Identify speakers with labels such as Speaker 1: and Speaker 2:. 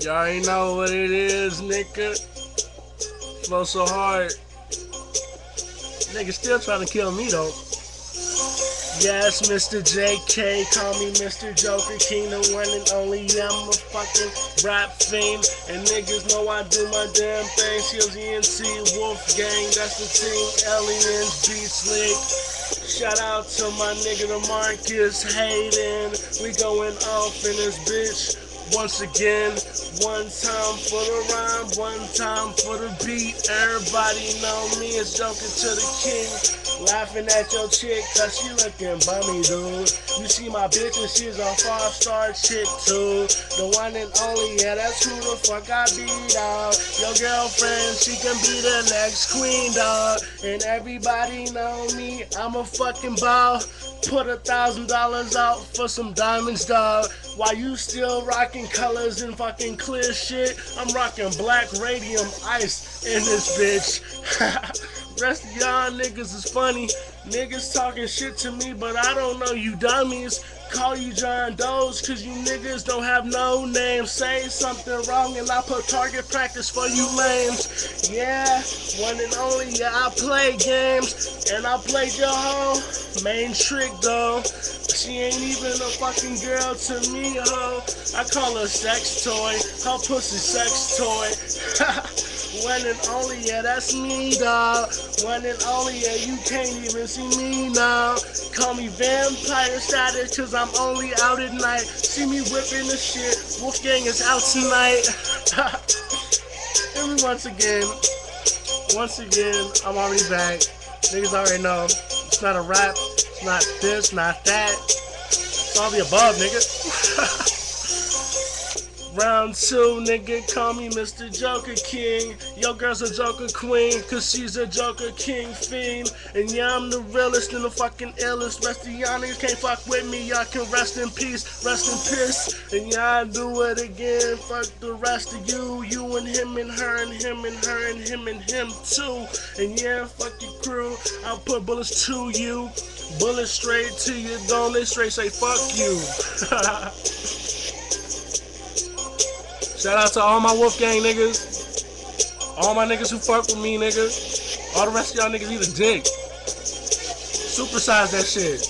Speaker 1: Y'all already know what it is, nigga. Flow so hard. Nigga still trying to kill me though. Yes, Mr. JK, call me Mr. Joker King, the one and only. Yeah, I'm a fucking rap fiend, and niggas know I do my damn thing. Shields ENT, Wolf Gang, that's the team. Aliens, Beat Slick. Shout out to my nigga the Marcus Hayden. We going off in this bitch. Once again, one time for the rhyme, one time for the beat. Everybody know me as Joker to the King. Laughing at your chick cause she looking bummy, dude. You see my bitch and she's a 5-star chick too. The one and only, yeah, that's who the fuck I be, dog. Your girlfriend, she can be the next queen, dog. And everybody know me, I'm a fucking ball. Put $1,000 out for some diamonds, dog. While you still rocking colors and fucking clear shit, I'm rocking black radium ice in this bitch. Rest of y'all niggas is funny. Niggas talking shit to me, but I don't know you dummies. Call you John Doe's cause you niggas don't have no name. Say something wrong and I put target practice for you lames. Yeah, one and only, yeah, I play games. And I played your hoe. Main trick though. She ain't even a fucking girl to me, ho. I call her sex toy. Her pussy sex toy. One and only, yeah, that's me, dog. One and only, yeah, you can't even see me now. Call me vampire status, cause I'm only out at night. See me whipping the shit. Wolfgang is out tonight. And once again, I'm already back. Niggas already know. It's not a rap. It's not this, not that. It's all the above, nigga. Round 2, nigga, call me Mr. Joker King. Your girl's a Joker Queen, cause she's a Joker King fiend. And yeah, I'm the realest and the fucking illest. Rest of y'all niggas can't fuck with me, y'all can rest in peace, rest in piss. And yeah, I do it again, fuck the rest of you. You and him and her and him and her and him and him too. And yeah, fuck your crew, I'll put bullets to you. Bullets straight to you, don't let straight say fuck you. Shout out to all my Wolfgang niggas. All my niggas who fuck with me, nigga. All the rest of y'all niggas eat a dick. Supersize that shit.